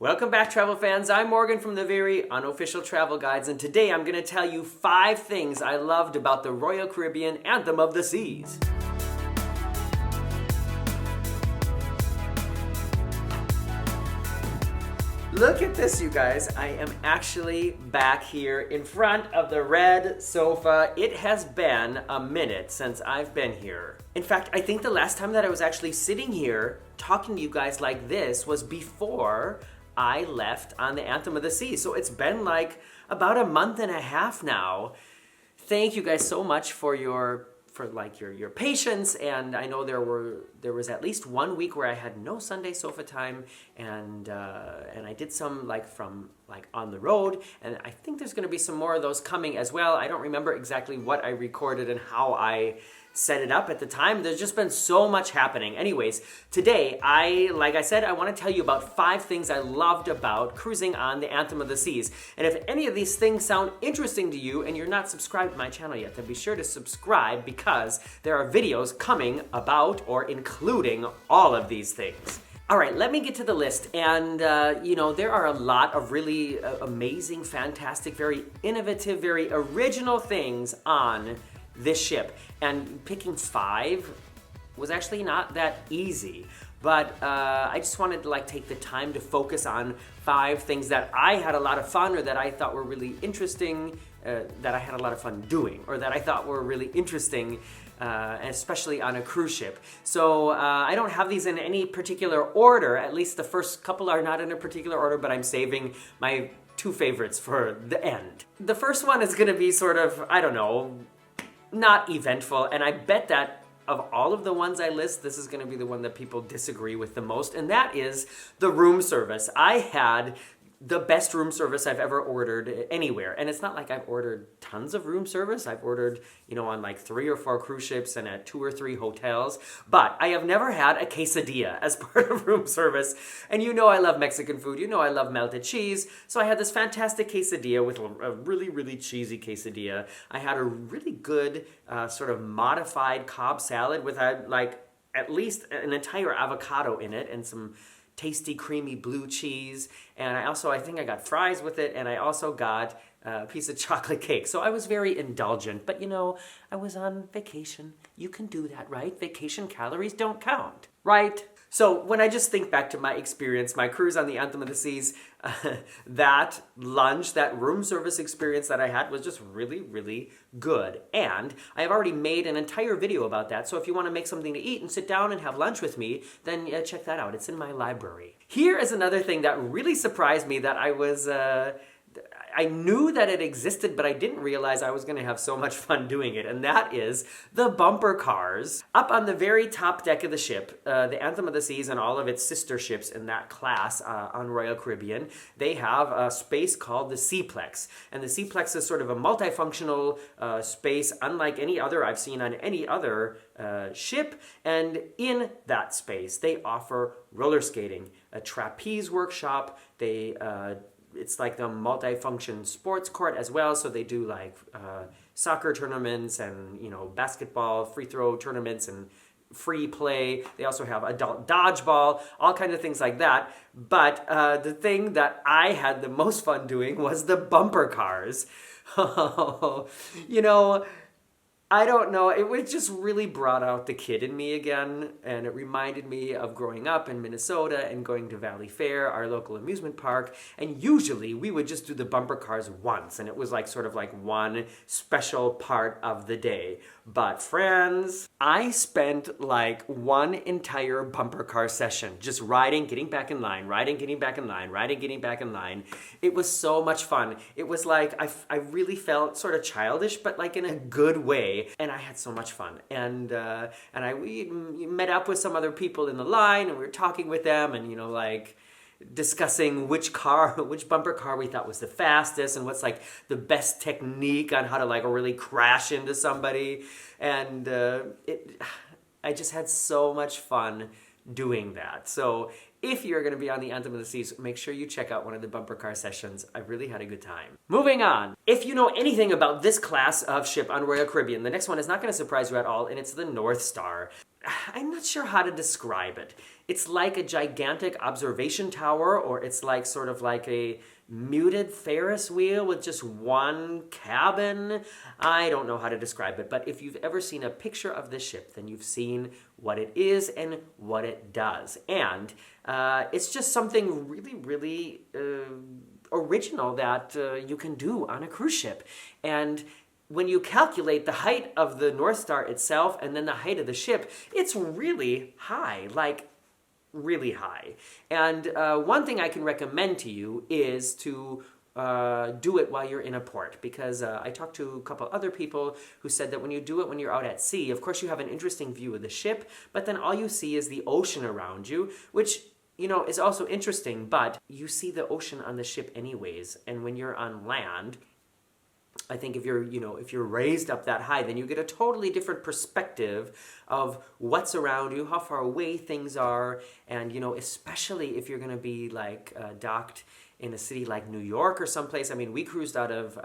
Welcome back, travel fans. I'm Morgan from the very Unofficial Travel Guides, and today I'm going to tell you 5 things I loved about the Royal Caribbean Anthem of the Seas. Look at this, you guys. I am actually back here in front of the red sofa. It has been a minute since I've been here. In fact, I think the last time that I was actually sitting here talking to you guys like this was before I left on the Anthem of the Seas. So it's been like about a month and a half now. Thank you guys so much for your patience, and I know there was at least 1 week where I had no Sunday sofa time, and I did some from on the road, and I think there's going to be some more of those coming as well. I don't remember exactly what I recorded and how I set it up at the time. There's just been so much happening. Anyways, today, like I said, I want to tell you about 5 things I loved about cruising on the Anthem of the Seas. And if any of these things sound interesting to you and you're not subscribed to my channel yet, then be sure to subscribe because there are videos coming about or including all of these things. All right, let me get to the list. And, there are a lot of really amazing, fantastic, very innovative, very original things on this ship, and picking 5 was actually not that easy, but I just wanted to take the time to focus on 5 things that I had a lot of fun, or that I thought were really interesting, that I had a lot of fun doing, or that I thought were really interesting, especially on a cruise ship. So I don't have these in any particular order. At least the first couple are not in a particular order, but I'm saving my 2 favorites for the end. The first one is gonna be sort of, I don't know, not eventful, and I bet that of all of the ones I list, this is going to be the one that people disagree with the most, and that is the room service. I had the best room service I've ever ordered anywhere, and it's not like I've ordered tons of room service. I've ordered, on 3 or 4 cruise ships and at 2 or 3 hotels, but I have never had a quesadilla as part of room service. And I love Mexican food. I love melted cheese. So I had this fantastic quesadilla with a really, really cheesy quesadilla. I had a really good sort of modified Cobb salad with at least an entire avocado in it and some tasty, creamy blue cheese. And I think I got fries with it, and I also got a piece of chocolate cake. So I was very indulgent, but I was on vacation. You can do that, right? Vacation calories don't count, right? So when I just think back to my experience, my cruise on the Anthem of the Seas, that lunch, that room service experience that I had was just really, really good. And I have already made an entire video about that. So if you want to make something to eat and sit down and have lunch with me, then check that out. It's in my library. Here is another thing that really surprised me that I knew that it existed, but I didn't realize I was going to have so much fun doing it, and that is the bumper cars. Up on the very top deck of the ship, the Anthem of the Seas and all of its sister ships in that class on Royal Caribbean, they have a space called the Sea Plex. And the Sea Plex is sort of a multifunctional space unlike any other I've seen on any other ship. And in that space, they offer roller skating, a trapeze workshop, it's like the multi-function sports court as well, so they do soccer tournaments and basketball free throw tournaments and free play. They also have adult dodgeball, all kinds of things like that. But the thing that I had the most fun doing was the bumper cars. I don't know, it just really brought out the kid in me again, and it reminded me of growing up in Minnesota and going to Valley Fair, our local amusement park, and usually we would just do the bumper cars once, and it was sort of one special part of the day. But friends, I spent 1 entire bumper car session just riding, getting back in line, riding, getting back in line, riding, getting back in line. It was so much fun. It was I really felt sort of childish, but in a good way. And I had so much fun. And we met up with some other people in the line, and we were talking with them, and discussing which bumper car we thought was the fastest and what's the best technique on how to really crash into somebody. And I just had so much fun doing that. So if you're going to be on the Anthem of the Seas, make sure you check out one of the bumper car sessions. I really had a good time. Moving on. If you know anything about this class of ship on Royal Caribbean, the next one is not going to surprise you at all, and it's the North Star. I'm not sure how to describe it. It's like a gigantic observation tower, or it's like sort of like a muted Ferris wheel with just one cabin. I don't know how to describe it, but if you've ever seen a picture of this ship, then you've seen what it is and what it does. And it's just something really, really original that you can do on a cruise ship. And when you calculate the height of the North Star itself and then the height of the ship, it's really high, like really high. And one thing I can recommend to you is to do it while you're in a port, because I talked to a couple other people who said that when you do it when you're out at sea, of course you have an interesting view of the ship, but then all you see is the ocean around you, which, you know, is also interesting, but you see the ocean on the ship anyways. And when you're on land, I think if you're raised up that high, then you get a totally different perspective of what's around you, how far away things are, and, you know, especially if you're going to be like docked in a city like New York or someplace. I mean, we cruised out of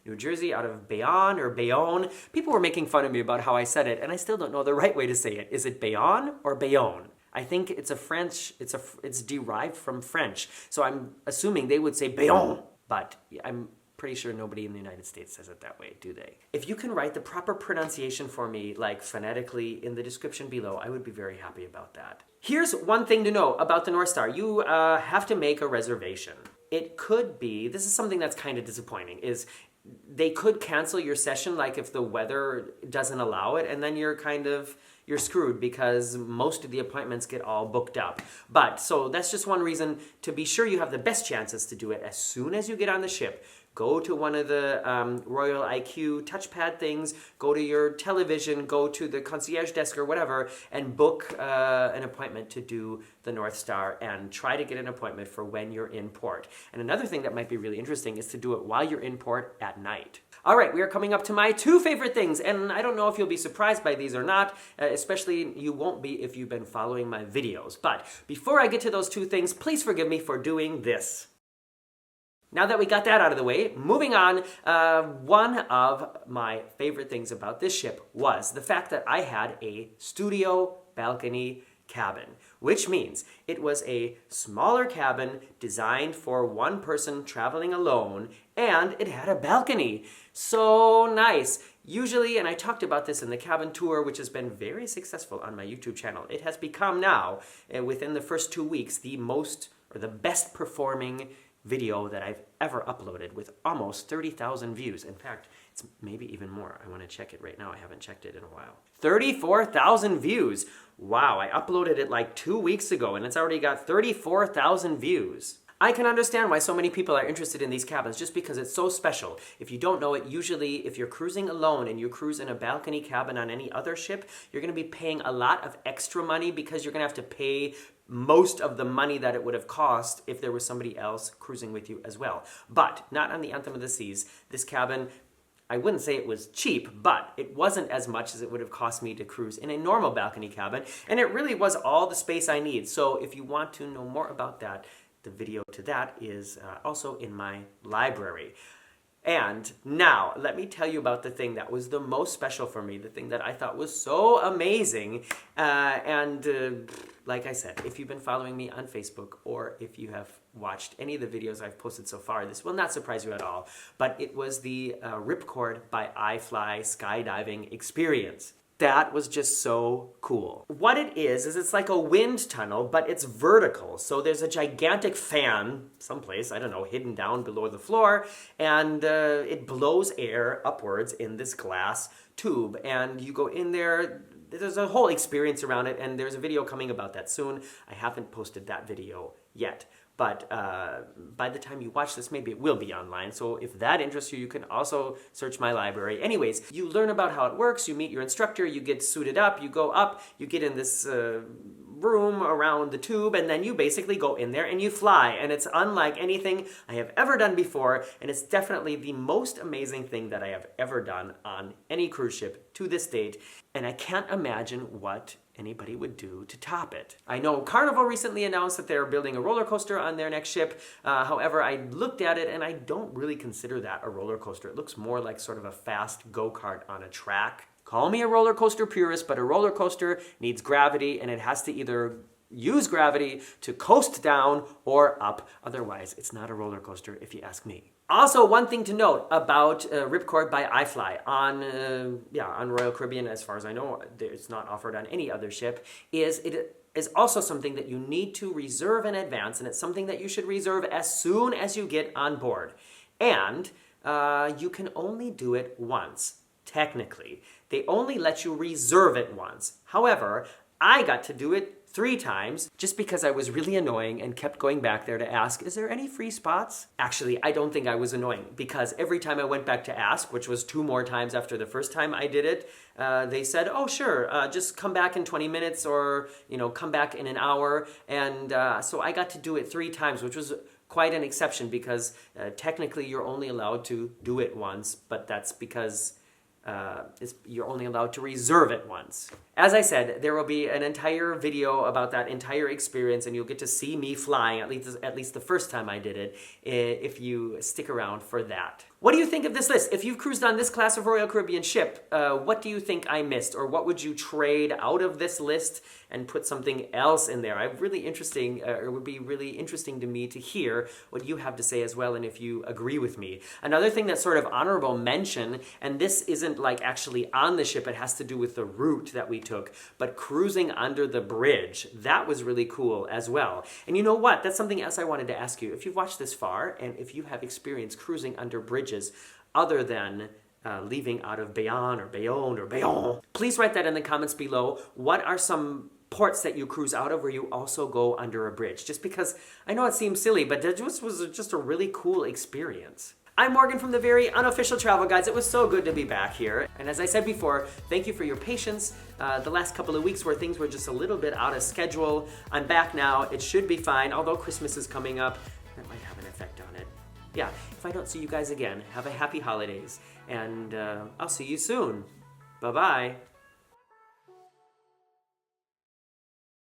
New Jersey, out of Bayonne or Bayonne. People were making fun of me about how I said it, and I still don't know the right way to say it. Is it Bayonne or Bayonne? I think it's it's derived from French, so I'm assuming they would say Bayonne, but I'm pretty sure nobody in the United States says it that way, do they? If you can write the proper pronunciation for me, like phonetically, in the description below, I would be very happy about that. Here's one thing to know about the North Star. You have to make a reservation. It could be, this is something that's kind of disappointing, is they could cancel your session, like if the weather doesn't allow it, and then you're screwed because most of the appointments get all booked up. But, so that's just one reason to be sure you have the best chances to do it as soon as you get on the ship. Go to one of the Royal IQ touchpad things, go to your television, go to the concierge desk or whatever, and book an appointment to do the North Star, and try to get an appointment for when you're in port. And another thing that might be really interesting is to do it while you're in port at night. All right, we are coming up to my 2 favorite things, and I don't know if you'll be surprised by these or not, especially you won't be if you've been following my videos. But before I get to those 2 things, please forgive me for doing this. Now that we got that out of the way, moving on, one of my favorite things about this ship was the fact that I had a studio balcony cabin, which means it was a smaller cabin designed for one person traveling alone, and it had a balcony. So nice. Usually, and I talked about this in the cabin tour, which has been very successful on my YouTube channel, it has become now, within the first 2 weeks, the best performing video that I've ever uploaded, with almost 30,000 views. In fact, it's maybe even more. I want to check it right now. I haven't checked it in a while. 34,000 views. Wow, I uploaded it like 2 weeks ago and it's already got 34,000 views. I can understand why so many people are interested in these cabins, just because it's so special. If you don't know it, usually if you're cruising alone and you cruise in a balcony cabin on any other ship, you're going to be paying a lot of extra money, because you're going to have to pay most of the money that it would have cost if there was somebody else cruising with you as well. But not on the Anthem of the Seas. This cabin, I wouldn't say it was cheap, but it wasn't as much as it would have cost me to cruise in a normal balcony cabin, and it really was all the space I need. So if you want to know more about that, the video to that is also in my library. And now, let me tell you about the thing that was the most special for me, the thing that I thought was so amazing. Like I said, if you've been following me on Facebook, or if you have watched any of the videos I've posted so far, this will not surprise you at all. But it was the Ripcord by iFly skydiving experience. That was just so cool. What it is it's like a wind tunnel, but it's vertical. So there's a gigantic fan someplace, I don't know, hidden down below the floor, and it blows air upwards in this glass tube. And you go in there, there's a whole experience around it, and there's a video coming about that soon. I haven't posted that video yet. But by the time you watch this, maybe it will be online. So if that interests you, you can also search my library. Anyways, you learn about how it works, you meet your instructor, you get suited up, you go up, you get in this room around the tube, and then you basically go in there and you fly. And it's unlike anything I have ever done before, and it's definitely the most amazing thing that I have ever done on any cruise ship to this date. And I can't imagine what anybody would do to top it. I know Carnival recently announced that they're building a roller coaster on their next ship. However, I looked at it and I don't really consider that a roller coaster. It looks more like sort of a fast go-kart on a track. Call me a roller coaster purist, but a roller coaster needs gravity, and it has to either use gravity to coast down or up. Otherwise, it's not a roller coaster if you ask me. Also, one thing to note about Ripcord by iFly on Royal Caribbean, as far as I know, it's not offered on any other ship, is it is also something that you need to reserve in advance, and it's something that you should reserve as soon as you get on board. And you can only do it once, technically. They only let you reserve it once. However, I got to do it 3 times just because I was really annoying and kept going back there to ask, is there any free spots? Actually, I don't think I was annoying, because every time I went back to ask, which was 2 more times after the first time I did it, they said, oh sure, just come back in 20 minutes or come back in an hour. And so I got to do it 3 times, which was quite an exception, because technically you're only allowed to do it once, but that's because you're only allowed to reserve it once. As I said, there will be an entire video about that entire experience, and you'll get to see me flying, at least the first time I did it, if you stick around for that. What do you think of this list? If you've cruised on this class of Royal Caribbean ship, what do you think I missed? Or what would you trade out of this list and put something else in there? It would be really interesting to me to hear what you have to say as well, and if you agree with me. Another thing that's sort of honorable mention, and this isn't like actually on the ship, it has to do with the route that we took, but cruising under the bridge, that was really cool as well. And you know what? That's something else I wanted to ask you. If you've watched this far, and if you have experienced cruising under bridges other than leaving out of Bayonne or Bayonne or Bayonne, please write that in the comments below. What are some ports that you cruise out of where you also go under a bridge? Just because I know it seems silly, but it was just a really cool experience. I'm Morgan from the very unofficial Travel Guides. It was so good to be back here. And as I said before, thank you for your patience. The last couple of weeks where things were just a little bit out of schedule. I'm back now. It should be fine, although Christmas is coming up. That might have an effect on it. Yeah, if I don't see you guys again, have a happy holidays. And I'll see you soon. Bye-bye.